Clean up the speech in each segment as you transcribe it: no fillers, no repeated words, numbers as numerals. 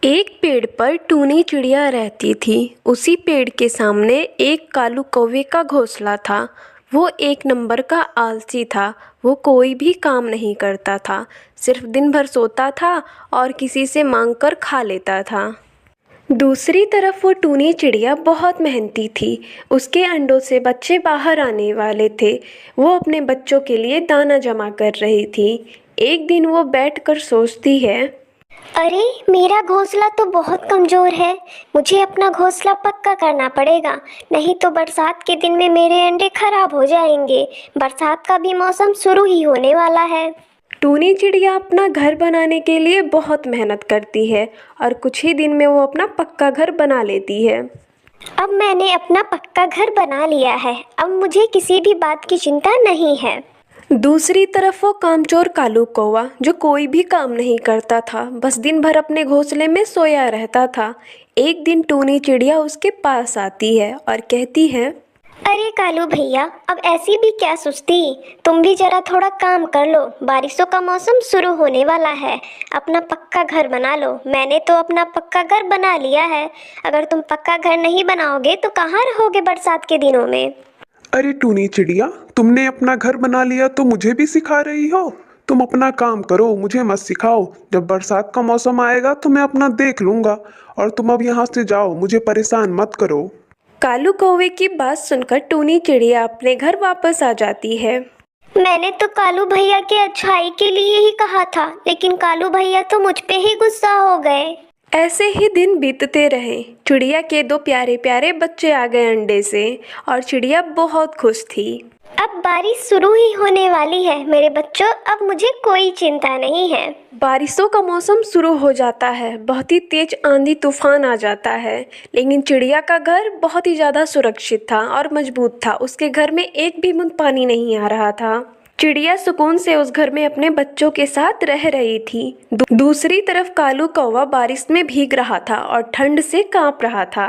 एक पेड़ पर टूनी चिड़िया रहती थी। उसी पेड़ के सामने एक कालू कौवे का घोंसला था। वो एक नंबर का आलसी था। वो कोई भी काम नहीं करता था, सिर्फ दिन भर सोता था और किसी से मांग कर खा लेता था। दूसरी तरफ वो टूनी चिड़िया बहुत मेहनती थी। उसके अंडों से बच्चे बाहर आने वाले थे। वो अपने बच्चों के लिए दाना जमा कर रही थी। एक दिन वो बैठकर सोचती है, अरे मेरा घोंसला तो बहुत कमजोर है। मुझे अपना घोंसला पक्का करना पड़ेगा, नहीं तो बरसात के दिन में मेरे अंडे खराब हो जाएंगे। बरसात का भी मौसम शुरू ही होने वाला है। टूनी चिड़िया अपना घर बनाने के लिए बहुत मेहनत करती है और कुछ ही दिन में वो अपना पक्का घर बना लेती है। अब मैंने अपना पक्का घर बना लिया है। अब मुझे किसी भी बात की चिंता नहीं है। दूसरी तरफ वो कामचोर कालू कौवा, जो कोई भी काम नहीं करता था, बस दिन भर अपने घोंसले में सोया रहता था। एक दिन टूनी चिड़िया उसके पास आती है और कहती है, अरे कालू भैया, अब ऐसी भी क्या सुस्ती। तुम भी जरा थोड़ा काम कर लो। बारिशों का मौसम शुरू होने वाला है। अपना पक्का घर बना लो। मैंने तो अपना पक्का घर बना लिया है। अगर तुम पक्का घर नहीं बनाओगे तो कहाँ रहोगे बरसात के दिनों में। अरे टूनी चिड़िया, तुमने अपना घर बना लिया तो मुझे भी सिखा रही हो। तुम अपना काम करो, मुझे मत सिखाओ। जब बरसात का मौसम आएगा तो मैं अपना देख लूंगा। और तुम अब यहाँ से जाओ, मुझे परेशान मत करो। कालू कौवे की बात सुनकर टूनी चिड़िया अपने घर वापस आ जाती है। मैंने तो कालू भैया के अच्छाई के लिए ही कहा था, लेकिन कालू भैया तो मुझ पे ही गुस्सा हो गए। ऐसे ही दिन बीतते रहे। चिड़िया के दो प्यारे प्यारे बच्चे आ गए अंडे से और चिड़िया बहुत खुश थी। अब बारिश शुरू ही होने वाली है मेरे बच्चों। अब मुझे कोई चिंता नहीं है। बारिशों का मौसम शुरू हो जाता है। बहुत ही तेज आंधी तूफान आ जाता है, लेकिन चिड़िया का घर बहुत ही ज़्यादा सुरक्षित था और मजबूत था। उसके घर में एक भी बूंद पानी नहीं आ रहा था। चिड़िया सुकून से उस घर में अपने बच्चों के साथ रह रही थी। दूसरी तरफ कालू कौवा बारिश में भीग रहा था और ठंड से कांप रहा था।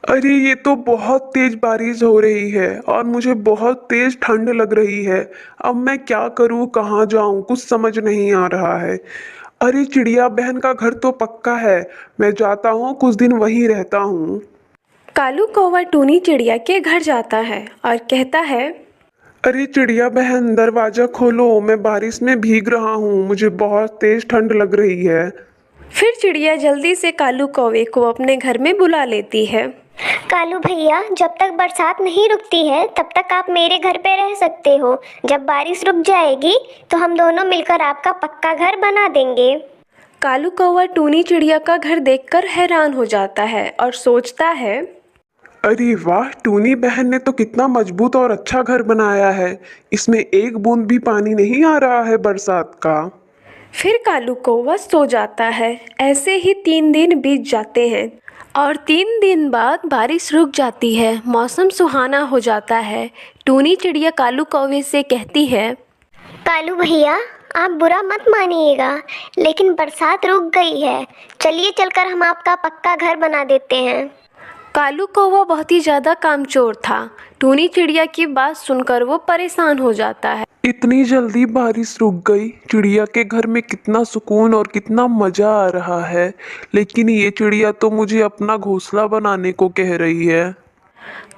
अरे ये तो बहुत तेज बारिश हो रही है और मुझे बहुत तेज ठंड लग रही है। अब मैं क्या करूँ, कहाँ जाऊँ, कुछ समझ नहीं आ रहा है। अरे चिड़िया बहन का घर तो पक्का है। मैं जाता हूँ, कुछ दिन वहीं रहता हूँ। कालू कौवा टूनी चिड़िया के घर जाता है और कहता है, अरे चिड़िया बहन, दरवाजा खोलो, मैं बारिश में भीग रहा हूँ। मुझे बहुत तेज ठंड लग रही है। फिर चिड़िया जल्दी से कालू कौवे को अपने घर में बुला लेती है। कालू भैया, जब तक बरसात नहीं रुकती है तब तक आप मेरे घर पे रह सकते हो। जब बारिश रुक जाएगी तो हम दोनों मिलकर आपका पक्का घर बना देंगे। कालू कौवा टूनी चिड़िया का घर देखकर हैरान हो जाता है और सोचता है, अरे वाह, टूनी बहन ने तो कितना मजबूत और अच्छा घर बनाया है। इसमें एक बूंद भी पानी नहीं आ रहा है बरसात का। फिर कालू कौवा सो जाता है। ऐसे ही 3 दिन बीत जाते हैं और 3 दिन बाद बारिश रुक जाती है। मौसम सुहाना हो जाता है। टूनी चिड़िया कालू कौवे से कहती है, कालू भैया, आप बुरा मत मानिएगा, लेकिन बरसात रुक गई है। चलिए चलकर हम आपका पक्का घर बना देते हैं। कालू कौवा बहुत ही ज़्यादा कामचोर था। टूनी चिड़िया की बात सुनकर वो परेशान हो जाता है। इतनी जल्दी बारिश रुक गई। चिड़िया के घर में कितना सुकून और कितना मजा आ रहा है। लेकिन ये चिड़िया तो मुझे अपना घोंसला बनाने को कह रही है।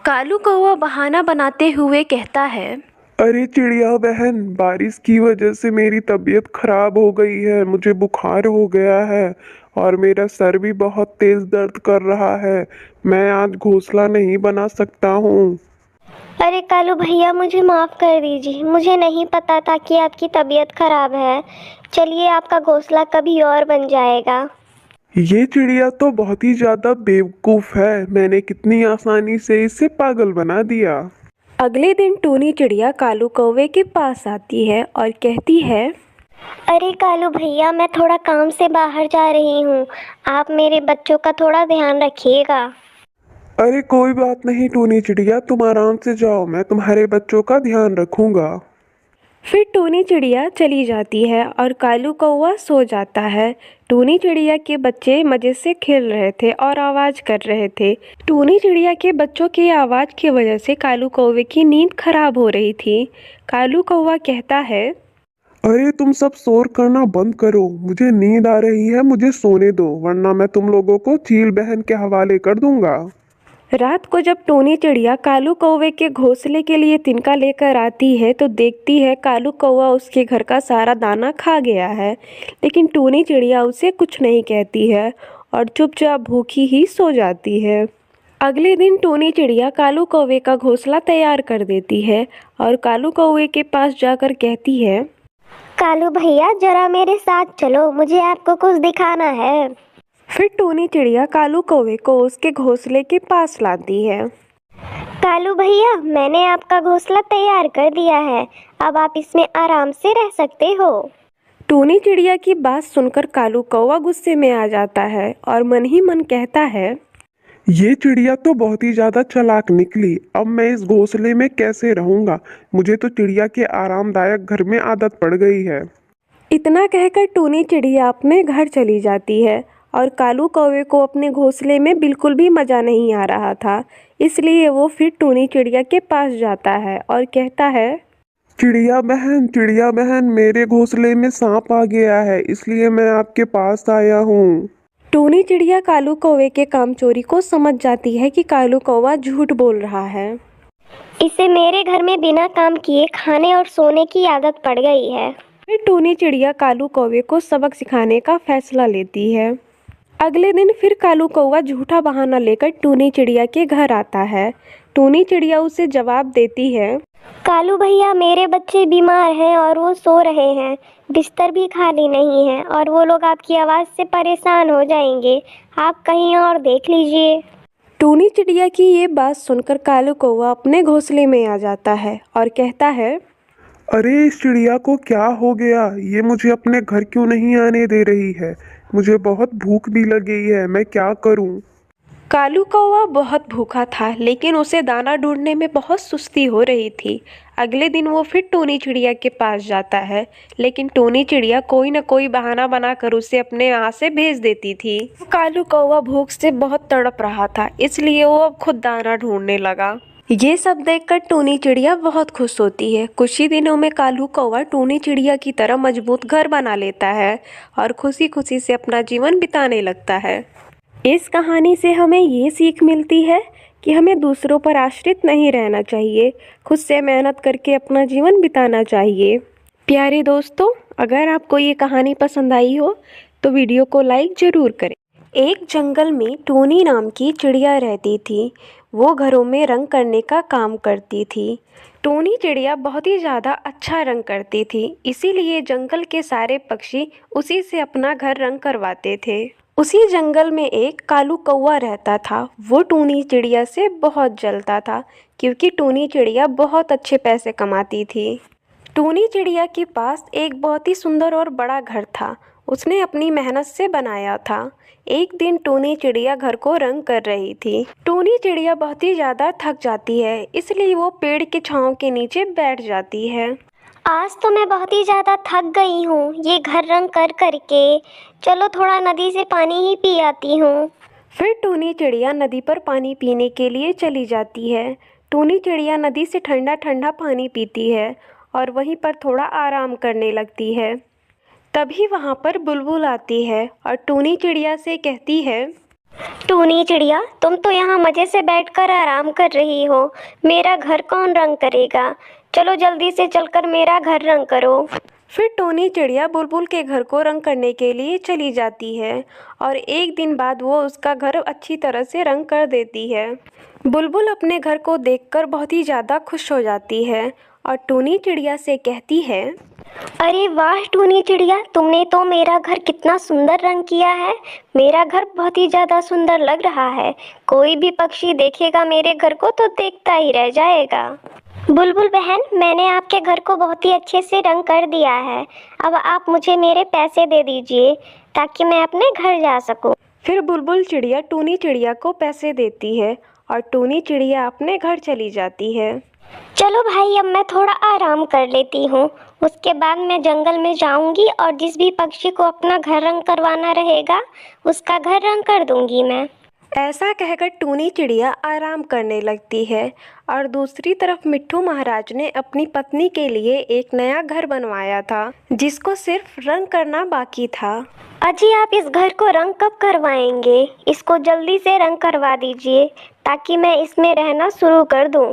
कालू कौवा बहाना बनाते हुए कहता है, अरे चिड़िया बहन, बारिश की वजह से मेरी तबीयत खराब हो गई है। मुझे बुखार हो गया है और मेरा सर भी बहुत तेज दर्द कर रहा है। मैं आज घोंसला नहीं बना सकता हूँ। अरे कालू भैया, मुझे माफ़ कर दीजिए। मुझे नहीं पता था कि आपकी तबीयत खराब है। चलिए, आपका घोंसला कभी और बन जाएगा। ये चिड़िया तो बहुत ही ज्यादा बेवकूफ है। मैंने कितनी आसानी से इसे पागल बना दिया। अगले दिन टूनी चिड़िया कालू कौवे के पास आती है और कहती है, अरे कालू भैया, मैं थोड़ा काम से बाहर जा रही हूँ। आप मेरे बच्चों का थोड़ा ध्यान रखिएगा। अरे कोई बात नहीं टूनी चिड़िया, तुम आराम से जाओ, मैं तुम्हारे बच्चों का ध्यान रखूंगा। फिर टूनी चिड़िया चली जाती है और कालू कौवा सो जाता है। टूनी चिड़िया के बच्चे मज़े से खेल रहे थे और आवाज़ कर रहे थे। टूनी चिड़िया के बच्चों की आवाज़ की वजह से कालू कौवे की नींद खराब हो रही थी। कालू कौवा कहता है, अरे तुम सब शोर करना बंद करो, मुझे नींद आ रही है, मुझे सोने दो, वरना मैं तुम लोगों को चील बहन के हवाले कर दूंगा। रात को जब टूनी चिड़िया कालू कौवे के घोंसले के लिए तिनका लेकर आती है तो देखती है कालू कौवा उसके घर का सारा दाना खा गया है। लेकिन टूनी चिड़िया उसे कुछ नहीं कहती है और चुपचाप भूखी ही सो जाती है। अगले दिन टूनी चिड़िया कालू कौवे का घोंसला तैयार कर देती है और कालू कौवे के पास जाकर कहती है, कालू भैया जरा मेरे साथ चलो, मुझे आपको कुछ दिखाना है। फिर टूनी चिड़िया कालू कौवे को उसके घोंसले के पास लाती है। कालू भैया मैंने आपका घोंसला तैयार कर दिया है, अब आप इसमें आराम से रह सकते हो। टूनी चिड़िया की बात सुनकर कालू कौवा गुस्से में आ जाता है और मन ही मन कहता है, ये चिड़िया तो बहुत ही ज्यादा चालाक निकली, अब मैं इस घोंसले में कैसे रहूंगा। मुझे तो चिड़िया के आरामदायक घर में आदत पड़ गई है। इतना कहकर टूनी चिड़िया अपने घर चली जाती है और कालू कौवे को अपने घोंसले में बिल्कुल भी मज़ा नहीं आ रहा था। इसलिए वो फिर टूनी चिड़िया के पास जाता है और कहता है, चिड़िया बहन, मेरे घोंसले में सांप आ गया है, इसलिए मैं आपके पास आया हूँ। टूनी चिड़िया कालू कौवे के कामचोरी को समझ जाती है कि कालू कौवा झूठ बोल रहा है। इसे मेरे घर में बिना काम किए खाने और सोने की आदत पड़ गई है। फिर टूनी चिड़िया कालू कौवे को सबक सिखाने का फैसला लेती है। अगले दिन फिर कालू कौवा झूठा बहाना लेकर टूनी चिड़िया के घर आता है। टूनी चिड़िया उसे जवाब देती है, कालू भैया मेरे बच्चे बीमार हैं और वो सो रहे हैं, बिस्तर भी खाली नहीं है और वो लोग आपकी आवाज़ से परेशान हो जाएंगे, आप कहीं और देख लीजिए। टूनी चिड़िया की ये बात सुनकर कालू कौवा अपने घोंसले में आ जाता है और कहता है, अरे इस चिड़िया को क्या हो गया, ये मुझे अपने घर क्यों नहीं आने दे रही है। मुझे बहुत भूख भी लगी है, मैं क्या करूं। कालू कौवा बहुत भूखा था लेकिन उसे दाना ढूंढने में बहुत सुस्ती हो रही थी। अगले दिन वो फिर टूनी चिड़िया के पास जाता है, लेकिन टूनी चिड़िया कोई न कोई बहाना बनाकर उसे अपने यहाँ से भेज देती थी। कालू कौवा भूख से बहुत तड़प रहा था, इसलिए वो अब खुद दाना ढूंढने लगा। ये सब देखकर टूनी चिड़िया बहुत खुश होती है। कुछ ही दिनों में कालू कौवा टूनी चिड़िया की तरह मजबूत घर बना लेता है और खुशी खुशी से अपना जीवन बिताने लगता है। इस कहानी से हमें ये सीख मिलती है कि हमें दूसरों पर आश्रित नहीं रहना चाहिए, खुद से मेहनत करके अपना जीवन बिताना चाहिए। प्यारे दोस्तों, अगर आपको ये कहानी पसंद आई हो तो वीडियो को लाइक ज़रूर करें। एक जंगल में टूनी नाम की चिड़िया रहती थी। वो घरों में रंग करने का काम करती थी। टूनी चिड़िया बहुत ही ज़्यादा अच्छा रंग करती थी, इसीलिए जंगल के सारे पक्षी उसी से अपना घर रंग करवाते थे। उसी जंगल में एक कालू कौवा रहता था। वो टूनी चिड़िया से बहुत जलता था क्योंकि टूनी चिड़िया बहुत अच्छे पैसे कमाती थी। टूनी चिड़िया के पास एक बहुत ही सुंदर और बड़ा घर था, उसने अपनी मेहनत से बनाया था। एक दिन टूनी चिड़िया घर को रंग कर रही थी। टूनी चिड़िया बहुत ही ज़्यादा थक जाती है, इसलिए वो पेड़ के छांव के नीचे बैठ जाती है। आज तो मैं बहुत ही ज़्यादा थक गई हूँ ये घर रंग कर करके, चलो थोड़ा नदी से पानी ही पी आती हूँ। फिर टूनी चिड़िया नदी पर पानी पीने के लिए चली जाती है। टूनी चिड़िया नदी से ठंडा ठंडा पानी पीती है और वहीं पर थोड़ा आराम करने लगती है। तभी वहाँ पर बुलबुल आती है और टूनी चिड़िया से कहती है, टूनी चिड़िया तुम तो यहाँ मज़े से बैठकर आराम कर रही हो, मेरा घर कौन रंग करेगा, चलो जल्दी से चलकर मेरा घर रंग करो। फिर टूनी चिड़िया बुलबुल के घर को रंग करने के लिए चली जाती है और एक दिन बाद वो उसका घर अच्छी तरह से रंग कर देती है। बुलबुल अपने घर को देखकर बहुत ही ज़्यादा खुश हो जाती है और टूनी चिड़िया से कहती है, अरे वाह टूनी चिड़िया, तुमने तो मेरा घर कितना सुंदर रंग किया है, मेरा घर बहुत ही ज़्यादा सुंदर लग रहा है, कोई भी पक्षी देखेगा मेरे घर को तो देखता ही रह जाएगा। बुलबुल बहन मैंने आपके घर को बहुत ही अच्छे से रंग कर दिया है, अब आप मुझे मेरे पैसे दे दीजिए ताकि मैं अपने घर जा सकूं। फिर बुलबुल चिड़िया टूनी चिड़िया को पैसे देती है और टूनी चिड़िया अपने घर चली जाती है। चलो भाई अब मैं थोड़ा आराम कर लेती हूँ, उसके बाद मैं जंगल में जाऊंगी और जिस भी पक्षी को अपना घर रंग करवाना रहेगा उसका घर रंग कर दूंगी मैं। ऐसा कहकर टूनी चिड़िया आराम करने लगती है और दूसरी तरफ मिट्ठू महाराज ने अपनी पत्नी के लिए एक नया घर बनवाया था जिसको सिर्फ रंग करना बाकी था। अजी आप इस घर को रंग कब करवाएंगे? इसको जल्दी से रंग करवा दीजिए ताकि मैं इसमें रहना शुरू कर दूं।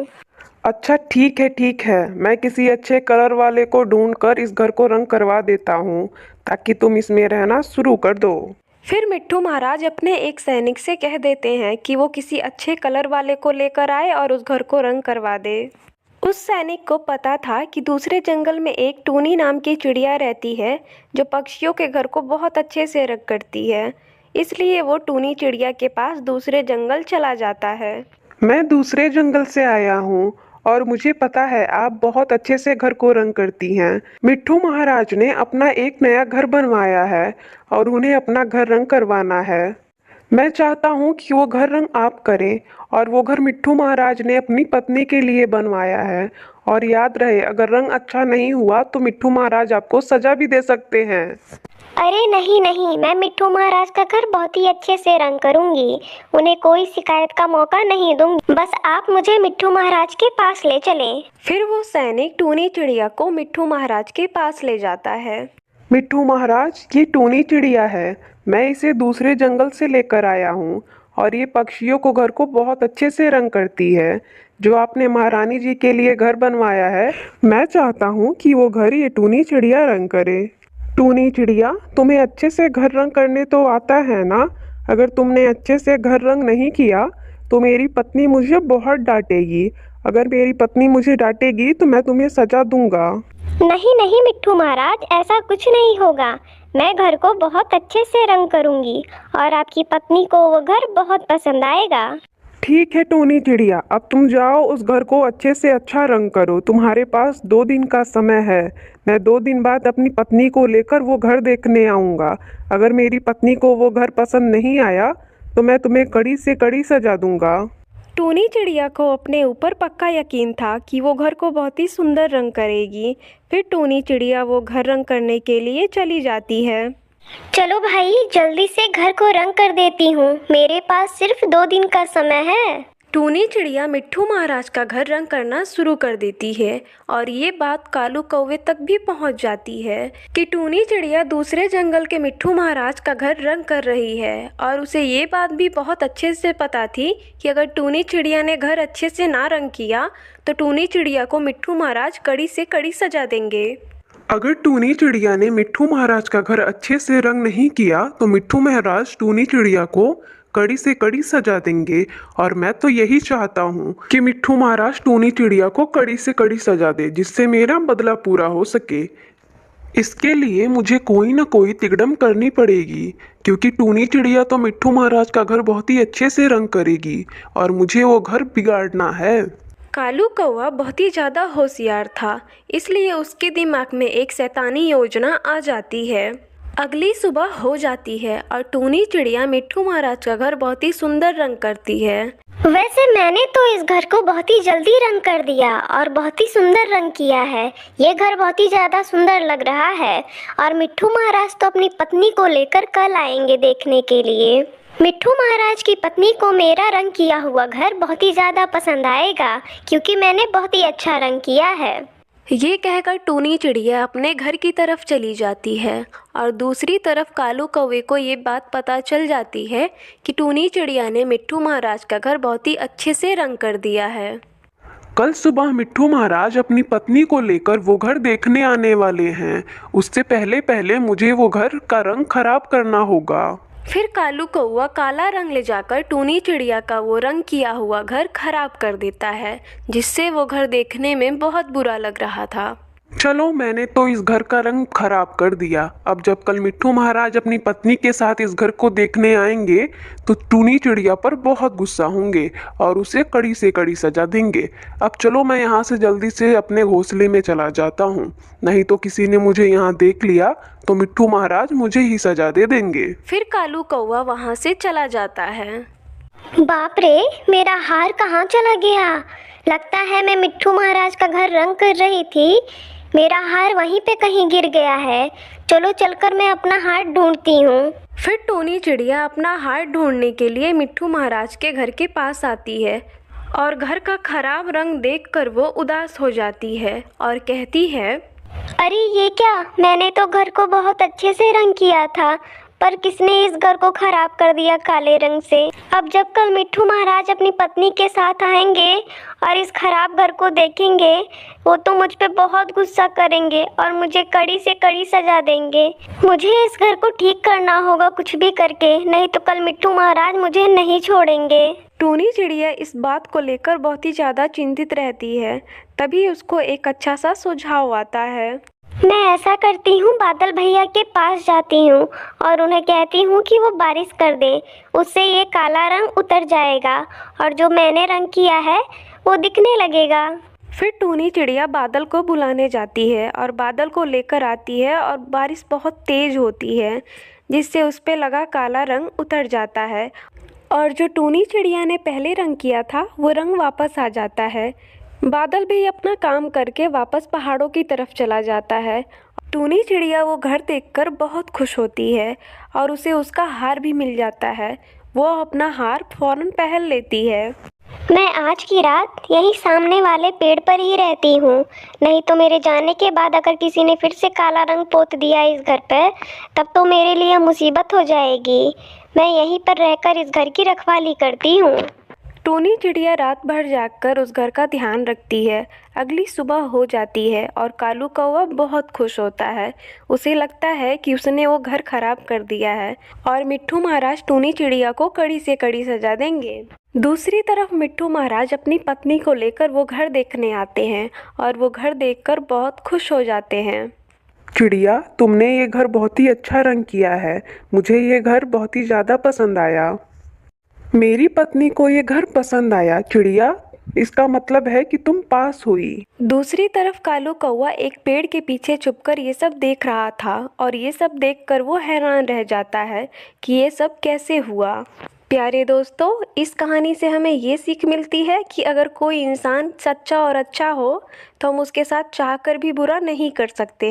अच्छा ठीक है, मैं किसी अच्छे कलर वाले को ढूंढकर इस घर को रंग करवा देता हूँ ताकि तुम इसमें रहना शुरू कर दो। फिर मिट्ठू महाराज अपने एक सैनिक से कह देते हैं कि वो किसी अच्छे कलर वाले को लेकर आए और उस घर को रंग करवा दे। उस सैनिक को पता था कि दूसरे जंगल में एक टूनी नाम की चिड़िया रहती है जो पक्षियों के घर को बहुत अच्छे से रंग करती है, इसलिए वो टूनी चिड़िया के पास दूसरे जंगल चला जाता है। मैं दूसरे जंगल से आया हूँ और मुझे पता है आप बहुत अच्छे से घर को रंग करती हैं। मिट्ठू महाराज ने अपना एक नया घर बनवाया है और उन्हें अपना घर रंग करवाना है। मैं चाहता हूँ कि वो घर रंग आप करें और वो घर मिट्ठू महाराज ने अपनी पत्नी के लिए बनवाया है। और याद रहे, अगर रंग अच्छा नहीं हुआ तो मिट्ठू महाराज आपको सजा भी दे सकते हैं। अरे नहीं नहीं, मैं मिट्ठू महाराज का घर बहुत ही अच्छे से रंग करूंगी, उन्हें कोई शिकायत का मौका नहीं दूंगी। बस आप मुझे मिट्ठू महाराज के पास ले चलें। फिर वो सैनिक टूनी चिड़िया को मिट्ठू महाराज के पास ले जाता है। मिट्ठू महाराज, ये टूनी चिड़िया है, मैं इसे दूसरे जंगल से लेकर आया हूँ और ये पक्षियों को घर को बहुत अच्छे से रंग करती है। जो आपने महारानी जी के लिए घर बनवाया है, मैं चाहता हूँ कि वो घर ये टूनी चिड़िया रंग करे। टूनी चिड़िया, तुम्हें अच्छे से घर रंग करने तो आता है ना? अगर तुमने अच्छे से घर रंग नहीं किया तो मेरी पत्नी मुझे बहुत डांटेगी। अगर मेरी पत्नी मुझे डांटेगी तो मैं तुम्हें सजा दूंगा। नहीं नहीं मिट्ठू महाराज, ऐसा कुछ नहीं होगा। मैं घर को बहुत अच्छे से रंग करूंगी और आपकी पत्नी को वो घर बहुत पसंद आएगा। ठीक है टूनी चिड़िया, अब तुम जाओ उस घर को अच्छे से अच्छा रंग करो। तुम्हारे पास 2 दिन का समय है। मैं 2 दिन बाद अपनी पत्नी को लेकर वो घर देखने आऊँगा। अगर मेरी पत्नी को वो घर पसंद नहीं आया तो मैं तुम्हें कड़ी से कड़ी सजा दूंगा। टूनी चिड़िया को अपने ऊपर पक्का यकीन था कि वो घर को बहुत ही सुंदर रंग करेगी। फिर टूनी चिड़िया वो घर रंग करने के लिए चली जाती है। चलो भाई, जल्दी से घर को रंग कर देती हूँ, मेरे पास सिर्फ 2 दिन का समय है। टूनी चिड़िया मिट्ठू महाराज का घर रंग करना शुरू कर देती है और ये बात कालू कौवे तक भी पहुंच जाती है कि टूनी चिड़िया दूसरे जंगल के मिट्ठू महाराज का घर रंग कर रही है। और उसे ये बात भी बहुत अच्छे से पता थी कि अगर टूनी चिड़िया ने घर अच्छे से ना रंग किया तो टूनी चिड़िया को मिट्ठू महाराज कड़ी से कड़ी सजा देंगे। अगर टूनी चिड़िया ने मिट्ठू महाराज का घर अच्छे से रंग नहीं किया तो मिट्ठू महाराज टूनी चिड़िया को कड़ी से कड़ी सजा देंगे। और मैं तो यही चाहता हूँ कि मिट्ठू महाराज टूनी चिड़िया को कड़ी से कड़ी सजा दे, जिससे मेरा बदला पूरा हो सके। इसके लिए मुझे कोई ना कोई तिकड़म करनी पड़ेगी, क्योंकि टूनी चिड़िया तो मिट्ठू महाराज का घर बहुत ही अच्छे से रंग करेगी और मुझे वो घर बिगाड़ना है। कालू कौवा बहुत ही ज़्यादा होशियार था, इसलिए उसके दिमाग में एक शैतानी योजना आ जाती है। अगली सुबह हो जाती है और टूनी चिड़िया मिट्ठू महाराज का घर बहुत ही सुंदर रंग करती है। वैसे मैंने तो इस घर को बहुत ही जल्दी रंग कर दिया और बहुत ही सुंदर रंग किया है। ये घर बहुत ही ज़्यादा सुंदर लग रहा है और मिट्ठू महाराज तो अपनी पत्नी को लेकर कल आएंगे देखने के लिए। मिट्ठू महाराज की पत्नी को मेरा रंग किया हुआ घर बहुत ही ज़्यादा पसंद आएगा, क्योंकि मैंने बहुत ही अच्छा रंग किया है। ये कहकर टूनी चिड़िया अपने घर की तरफ चली जाती है और दूसरी तरफ कालू कौवे को ये बात पता चल जाती है कि टूनी चिड़िया ने मिट्ठू महाराज का घर बहुत ही अच्छे से रंग कर दिया है। कल सुबह मिट्ठू महाराज अपनी पत्नी को लेकर वो घर देखने आने वाले हैं। उससे पहले पहले मुझे वो घर का रंग खराब करना होगा। फिर कालू कौवा काला रंग ले जाकर टूनी चिड़िया का वो रंग किया हुआ घर खराब कर देता है, जिससे वो घर देखने में बहुत बुरा लग रहा था। चलो, मैंने तो इस घर का रंग खराब कर दिया। अब जब कल मिट्ठू महाराज अपनी पत्नी के साथ इस घर को देखने आएंगे तो टूनी चिड़िया पर बहुत गुस्सा होंगे और उसे कड़ी से कड़ी सजा देंगे। अब चलो, मैं यहाँ से जल्दी से अपने घोंसले में चला जाता हूँ, नहीं तो किसी ने मुझे यहाँ देख लिया तो मिट्ठू महाराज मुझे ही सजा दे देंगे। फिर कालू कौवा वहाँ से चला जाता है। बाप रे, मेरा हार कहाँ चला गया? लगता है मैं मिट्ठू महाराज का घर रंग कर रही थी, मेरा हार वहीं पे कहीं गिर गया है। चलो चलकर मैं अपना हार ढूंढती हूँ। फिर टूनी चिड़िया अपना हार ढूंढने के लिए मिट्ठू महाराज के घर के पास आती है और घर का खराब रंग देखकर वो उदास हो जाती है और कहती है, अरे ये क्या, मैंने तो घर को बहुत अच्छे से रंग किया था, पर किसने इस घर को खराब कर दिया काले रंग से। अब जब कल मिट्ठू महाराज अपनी पत्नी के साथ आएंगे और इस खराब घर को देखेंगे, वो तो मुझ पे बहुत गुस्सा करेंगे और मुझे कड़ी से कड़ी सजा देंगे। मुझे इस घर को ठीक करना होगा कुछ भी करके, नहीं तो कल मिट्ठू महाराज मुझे नहीं छोड़ेंगे। टूनी चिड़िया इस बात को लेकर बहुत ही ज़्यादा चिंतित रहती है। तभी उसको एक अच्छा सा सुझाव आता है। मैं ऐसा करती हूँ, बादल भैया के पास जाती हूँ और उन्हें कहती हूँ कि वो बारिश कर दे, उससे ये काला रंग उतर जाएगा और जो मैंने रंग किया है वो दिखने लगेगा। फिर टूनी चिड़िया बादल को बुलाने जाती है और बादल को लेकर आती है और बारिश बहुत तेज होती है, जिससे उस पे लगा काला रंग उतर जाता है और जो टूनी चिड़िया ने पहले रंग किया था वो रंग वापस आ जाता है। बादल भी अपना काम करके वापस पहाड़ों की तरफ चला जाता है। टूनी चिड़िया वो घर देखकर बहुत खुश होती है और उसे उसका हार भी मिल जाता है। वो अपना हार फौरन पहन लेती है। मैं आज की रात यहीं सामने वाले पेड़ पर ही रहती हूँ, नहीं तो मेरे जाने के बाद अगर किसी ने फिर से काला रंग पोत दिया इस घर पर, तब तो मेरे लिए मुसीबत हो जाएगी। मैं यहीं पर रहकर इस घर की रखवाली करती हूँ। टूनी चिड़िया रात भर जागकर उस घर का ध्यान रखती है। अगली सुबह हो जाती है और कालू कौवा बहुत खुश होता है। उसे लगता है कि उसने वो घर खराब कर दिया है और मिट्ठू महाराज टूनी चिड़िया को कड़ी से कड़ी सजा देंगे। दूसरी तरफ मिट्ठू महाराज अपनी पत्नी को लेकर वो घर देखने आते हैं और वो घर देखकर बहुत खुश हो जाते हैं। चिड़िया, तुमने ये घर बहुत ही अच्छा रंग किया है। मुझे ये घर बहुत ही ज़्यादा पसंद आया। मेरी पत्नी को ये घर पसंद आया। चिड़िया, इसका मतलब है कि तुम पास हुई। दूसरी तरफ कालू कौवा एक पेड़ के पीछे छुपकर ये सब देख रहा था और ये सब देखकर वो हैरान रह जाता है कि ये सब कैसे हुआ। प्यारे दोस्तों, इस कहानी से हमें ये सीख मिलती है कि अगर कोई इंसान सच्चा और अच्छा हो तो हम उसके साथ चाहकर भी बुरा नहीं कर सकते।